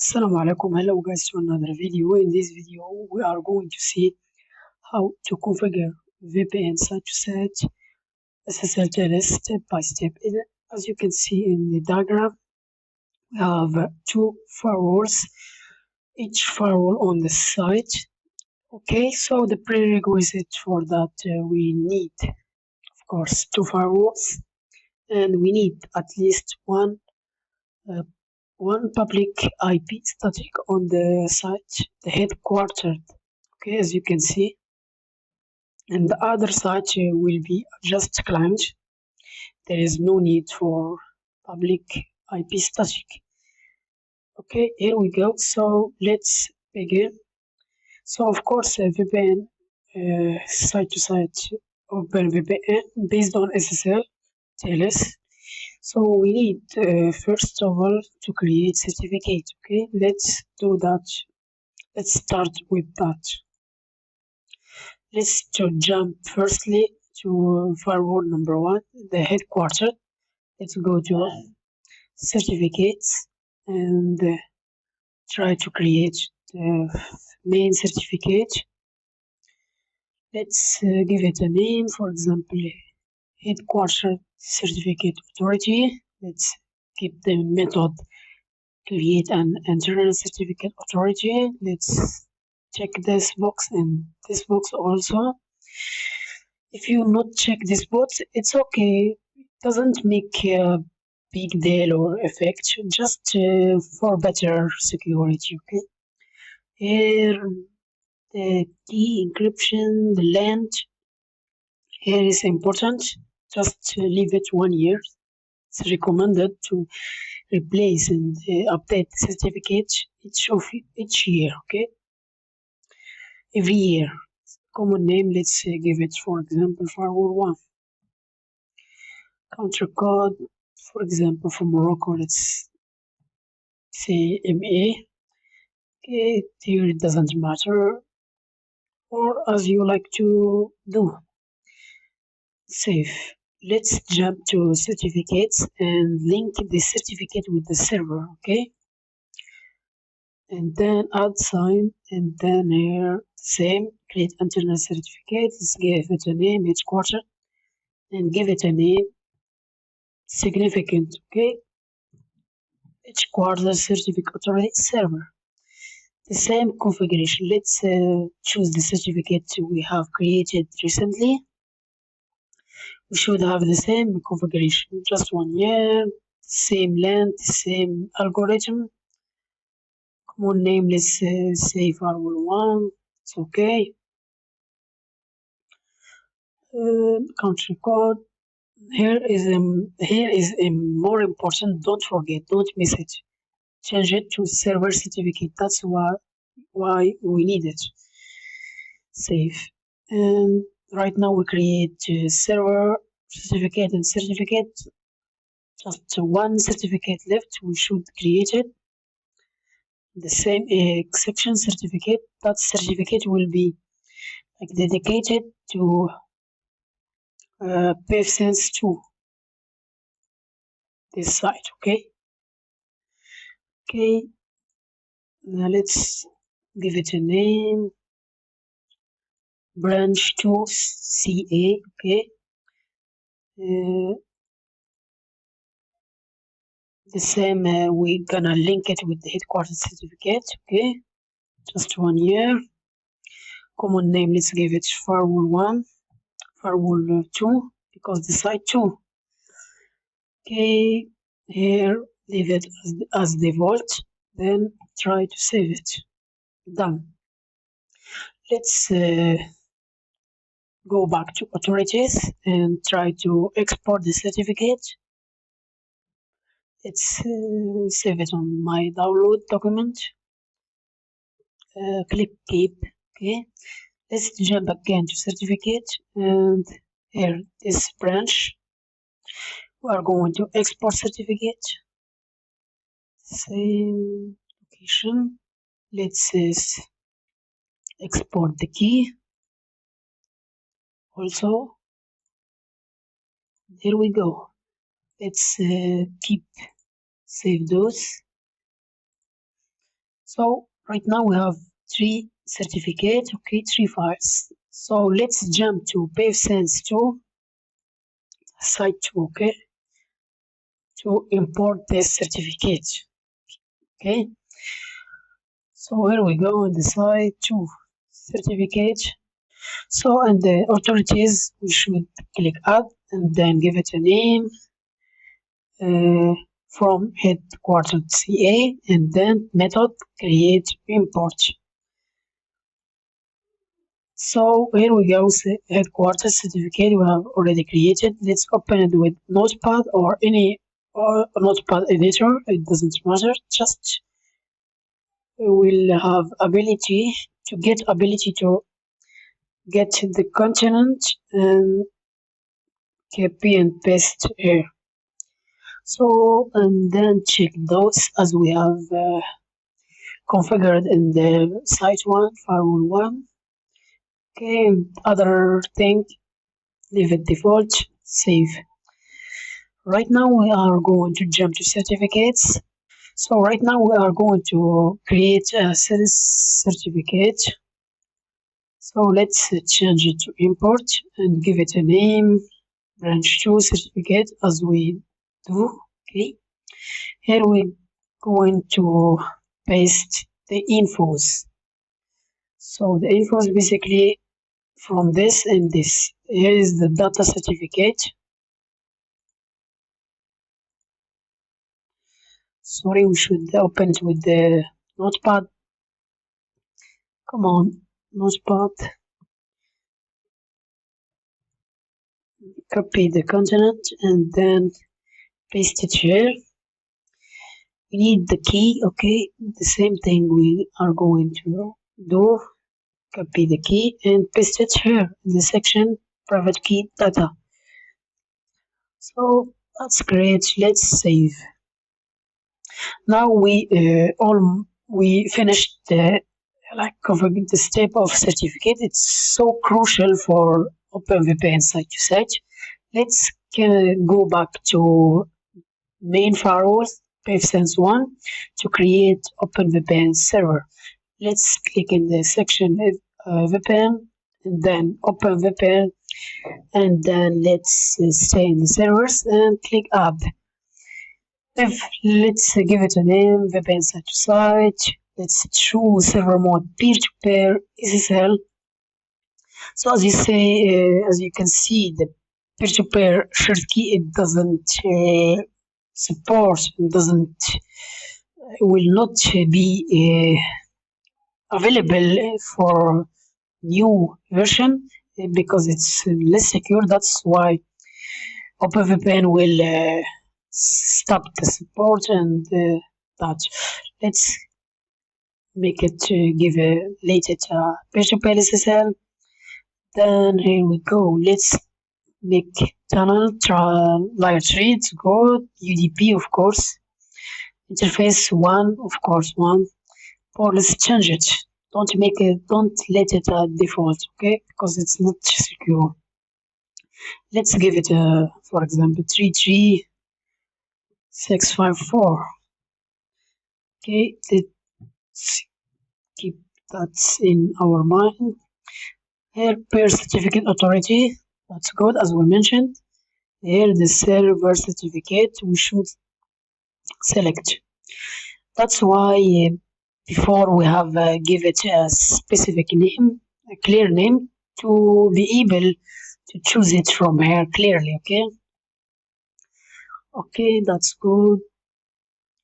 Assalamu alaikum. Hello guys to another video. In this video we are going to see how to configure VPN site-to-site SSL TLS step by step. As you can see in the diagram, we have two firewalls, each firewall on the site. Okay, so the prerequisite for that we need of course two firewalls, and we need at least one public IP static on the site, the headquartered, okay, as you can see, and the other site will be just client. There is no need for public IP static. Okay, here we go. So let's begin. So of course VPN site-to-site OpenVPN based on SSL TLS. So we need first of all to create certificate. Okay, let's do that. Let's start with that. Let's jump firstly to firewall number one, the headquarters. Let's go to certificates and try to create the main certificate. Let's give it a name, for example, headquarters certificate authority. Let's keep the method create an internal certificate authority. Let's check this box and this box also. If you not check this box, it's okay. It doesn't make a big deal or effect, just for better security. Okay. Here the key encryption, the length. Here is important. Just leave it 1 year. It's recommended to replace and update the certificate each year. Okay, every year. Common name, let's give it, for example, firewall 1. Country code, for example, from Morocco, let's say MA. Okay, here it doesn't matter, or as you like to do. Save. Let's jump to certificates and link the certificate with the server. Okay, and then add sign, and then here same, create internal certificate. Let's give it a name, headquarters, and give it a name significant. Okay, headquarters certificate authority server. The same configuration. Let's choose the certificate we have created recently. We should have the same configuration, just 1 year, same length, same algorithm. Common name, let's say firewall 1. It's okay. Country code. Here is more important. Don't forget. Don't miss it. Change it to server certificate. That's why we need it. Save. And right now we create server certificate and certificate. Just one certificate left. We should create it. The same exception certificate. That certificate will be like dedicated to Pfsense 2. This site. Okay. Okay. Now let's give it a name. Branch 2 CA. Okay. The same, we're gonna link it with the headquarters certificate. Okay, just 1 year. Common name, let's give it firewall 1, firewall 2, because the site 2. Okay, here leave it as default, then try to save it. Done. Let's go back to authorities and try to export the certificate. Let's save it on my download document. Click keep. Okay, let's jump again to certificate, and here this branch we are going to export certificate. Same location. Let's export the key also. There we go. Let's keep save those. So right now we have 3 certificates, okay, 3 files. So let's jump to Pfsense 2.7.2, okay, to import this certificate. Okay, so here we go in the site to certificate. So and the authorities, we should click add and then give it a name from headquartered CA, and then method create import. So here we go, headquarters certificate we have already created. Let's open it with Notepad or any Notepad editor, it doesn't matter, just will have ability to get the content and copy and paste here. So and then check those as we have configured in the site 1 firewall 1. Okay, other thing, leave it default, save. Right now we are going to jump to certificates. So right now we are going to create a sales certificate. So let's change it to import and give it a name, branch 2 certificate, as we do. Okay, here we're going to paste the infos. So the infos basically from this and this. Here is the data certificate. Sorry, we should open it with the notepad. Come on, notepad. Copy the content and then paste it here. We need the key, okay? The same thing we are going to do. Copy the key and paste it here in the section private key data. So that's great. Let's save. Now we finished the configuring the step of certificate. It's so crucial for OpenVPN Site-to-Site. Let's go back to main firewalls, Pfsense 1, to create OpenVPN server. Let's click in the section VPN and then OpenVPN, and then let's stay in the servers and click add. Let's give it a name, VPN Site-to-Site. Let's choose server mode peer-to-peer SSL. So as you can see, the peer-to-peer shared key, it doesn't support, will not be available for new version because it's less secure. That's why OpenVPN will stop the support and that. Let's make it give a later peer-to-peer SSL. Then here we go. Let's make tunnel layer 3 to go UDP, of course. Interface 1, of course, 1. Or let's change it. Don't let it default, okay? Because it's not secure. Let's give it for example 33654. Okay, let's keep that in our mind. Here, per certificate authority, that's good as we mentioned. Here, the server certificate we should select. That's why before we have give it a specific name, a clear name, to be able to choose it from here clearly. Okay, that's good.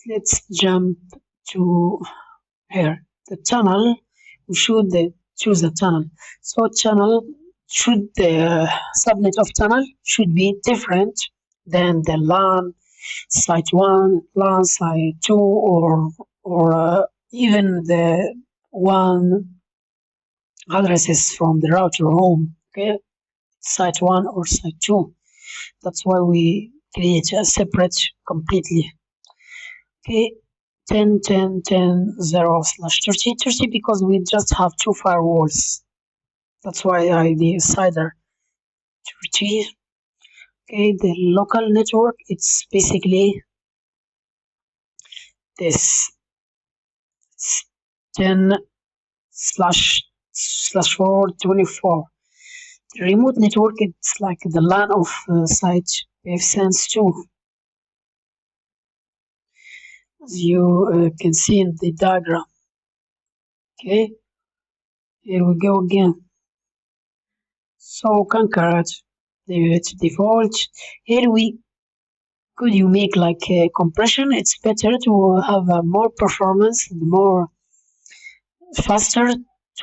Let's jump to here. The tunnel, we should choose the tunnel. So tunnel should the subnet of tunnel should be different than the LAN site 1, LAN site 2, or even the one addresses from the router home. Okay, site 1 or site 2. That's why we create a separate completely. Okay, 10 10 10 0 slash 30 30 because we just have 2 firewalls. That's why I decided 30. Okay, the local network, it's basically this. 10//424. The remote network, it's like the LAN of site Pfsense 2. As you can see in the diagram. Okay, here we go again. So Configurar its default. Here could you make like a compression? It's better to have a more performance, more faster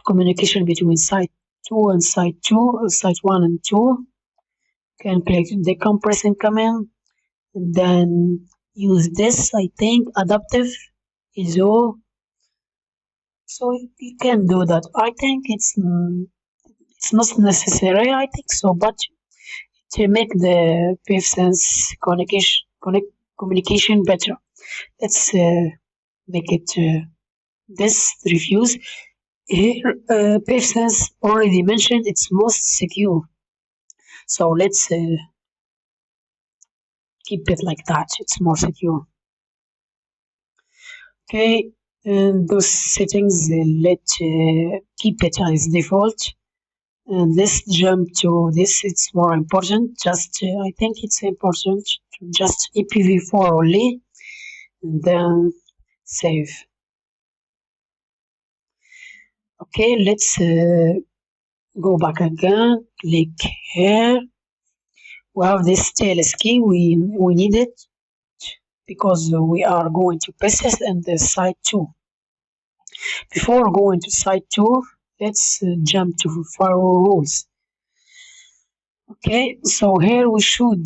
communication between site 2 and site 2, site 1 and 2. Can click the compressing command and then use this, I think, adaptive ISO. So you can do that. I think it's not necessary, I think so, but to make the Pfsense communication better, let's make it this refuse. Here, Pfsense already mentioned it's most secure, so let's keep it like that. It's more secure. Okay, and those settings let's keep it as default. And let's jump to this. It's more important. Just I think it's important to just IPv4 only, and then save. Okay, let's go back again. Click here. We have this TLS key. We need it because we are going to Pfsense and the site 2. Before going to site 2, let's jump to firewall rules. Okay, so here we should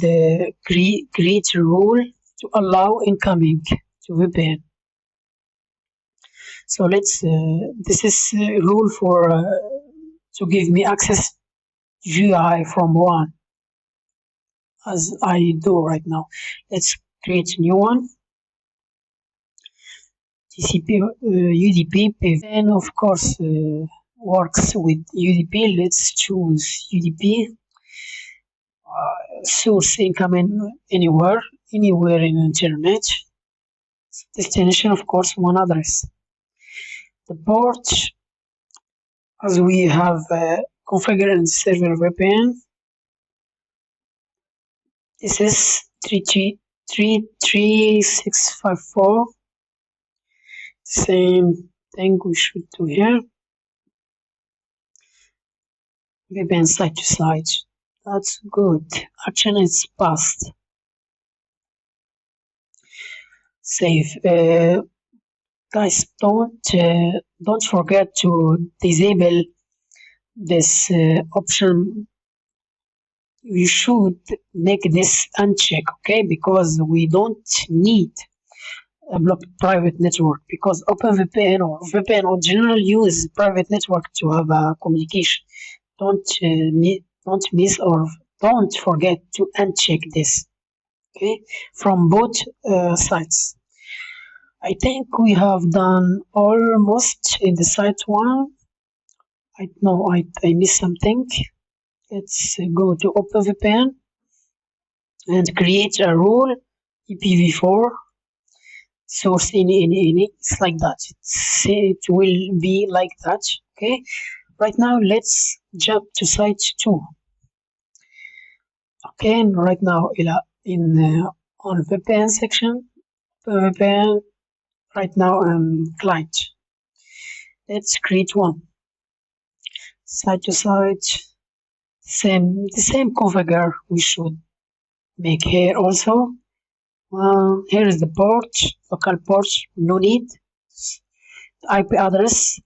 create a rule to allow incoming to VPN. So let's this is a rule for to give me access GUI from one, as I do right now. Let's create a new one. TCP UDP PVN, of course, works with UDP. Let's choose UDP. Source incoming anywhere in internet. Destination, of course, one address. The port, as we have configured in server VPN, this is 33654. Same thing we should do here. VPN site-to-site. That's good. Action is passed. Save. Guys, don't forget to disable this option. You should make this uncheck, okay? Because we don't need a blocked private network, because OpenVPN or VPN or general use private network to have a communication. Don't miss or don't forget to uncheck this, okay? From both sites. I think we have done almost in the site 1. I missed something. Let's go to OpenVPN and create a rule IPv4 source any. It's like that. It will be like that. Okay. Right now, let's jump to site 2. Okay, and right now on VPN section, VPN. Right now client. Let's create one. Site-to-site. The same configure we should make here also. Here is the port, local port, no need. IP address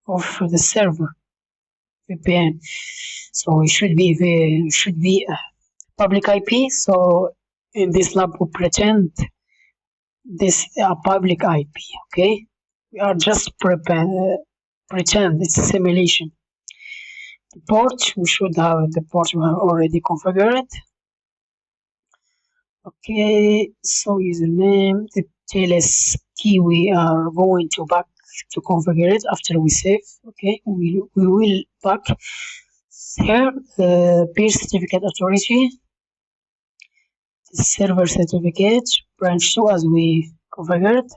of the server VPN. So it should be a public IP. So in this lab we pretend this public IP. Okay, we are just pretend it's a simulation. The port, we should have the port we have already configured. Okay, so username, the TLS key we are going to back to configure it after we save. Okay, we will back here the peer certificate authority, the server certificate, branch 2 as we configured.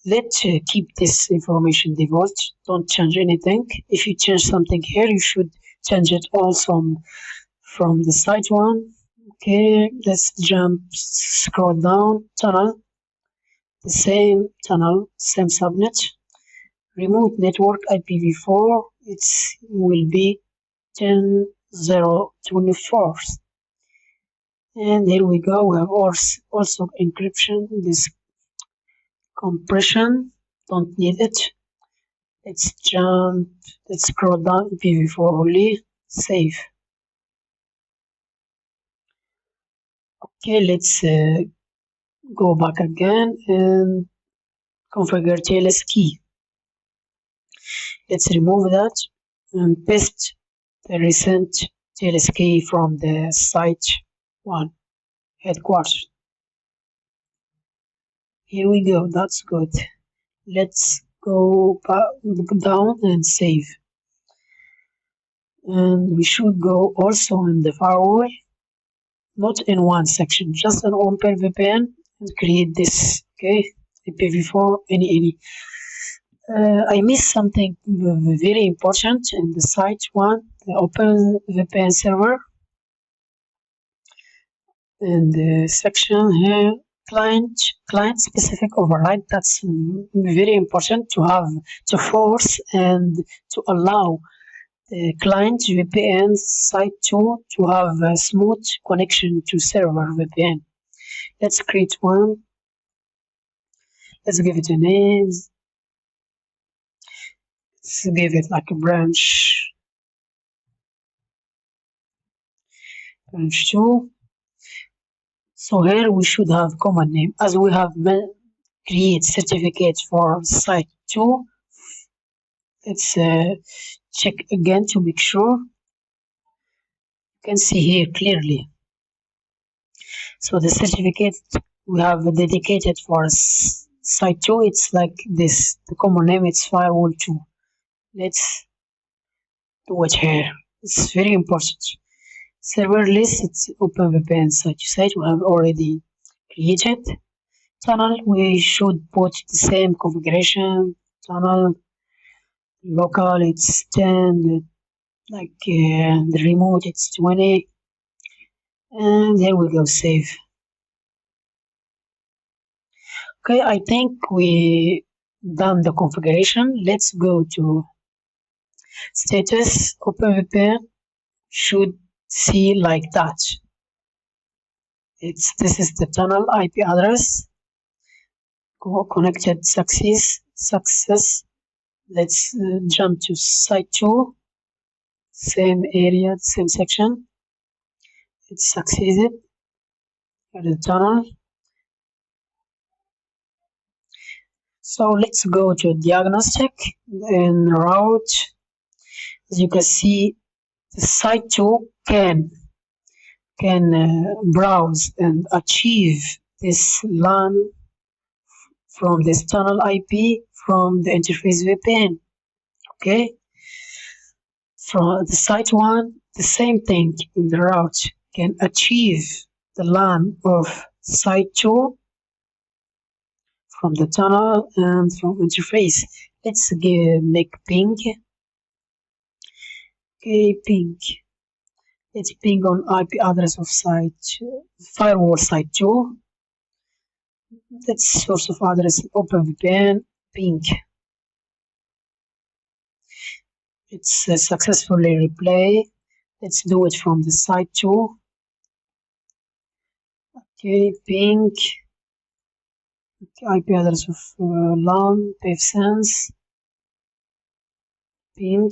let's keep this information default. Don't change anything. If you change something here, you should change it also from the site one. Okay, let's scroll down. Tunnel, the same tunnel, same subnet. Remote network IPv4, it will be 10.0.24. And here we go. We have also encryption. This compression, don't need it. Let's scroll down. IPv4 only. Save. Okay, let's go back again and configure TLS key. Let's remove that and paste the recent TLS key from the site 1 headquarters. Here we go, that's good. Let's go down and save. And we should go also in the firewall, not in one section, just an OpenVPN and create this, okay? IPv4, any. I missed something very important in the site 1, the OpenVPN server. In the section here, client specific override. That's very important to force and to allow the client VPN site 2 to have a smooth connection to server VPN. Let's create one. Let's give it a name. Let's give it like a branch 2. So here we should have common name, as we have create certificate for site 2. Let's check again to make sure. You can see here clearly. So the certificate we have dedicated for site 2, it's like this. The common name is firewall 2. Let's do it here. It's very important. Server list, it's OpenVPN Site-to-Site. We have already created. Tunnel, we should put the same configuration. Tunnel, local, it's 10. Like the remote, it's 20. And there we go, save. Okay, I think we done the configuration. Let's go to status. OpenVPN should see like that. This is the tunnel IP address. Connected success. Let's jump to site 2. Same area, same section. It's succeeded. The tunnel. So let's go to diagnostic and route. As you can see, the site 2 can browse and achieve this LAN from this tunnel IP from the interface VPN. Okay, from the site 1, the same thing in the route can achieve the LAN of site 2 from the tunnel and from interface. Let's make ping. Okay, ping. Let's ping on IP address of firewall site 2. That's source of address OpenVPN ping. It's successfully replay. Let's do it from the site 2. Okay, ping. IP address of LAN, Pfsense, ping.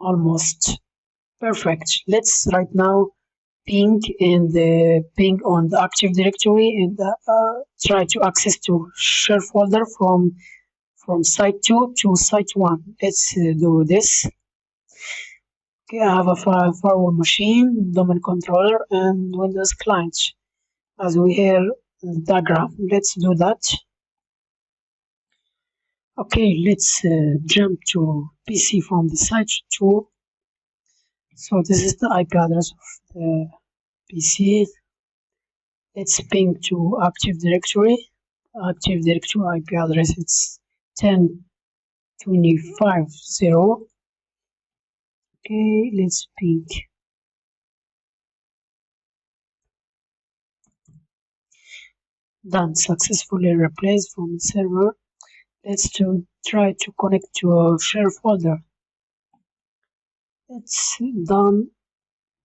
Almost perfect. Let's right now ping and ping on the Active Directory and try to access to share folder from site 2 to site 1. Let's do this. Okay, I have a firewall machine, domain controller, and Windows client. As we hear in the diagram, let's do that. Okay, let's jump to PC from the site 2. So this is the IP address of the PC. Let's ping to Active Directory. Active Directory IP address it's 10.25.0. Okay, let's ping. Done. Successfully replaced from the server. Let's try to connect to a share folder. It's done.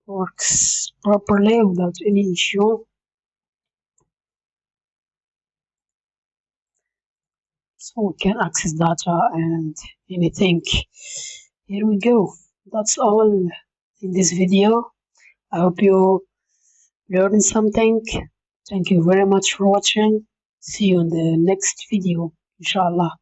Works properly without any issue. So we can access data and anything. Here we go. That's all in this video. I hope you learned something. Thank you very much for watching. See you in the next video, inshallah.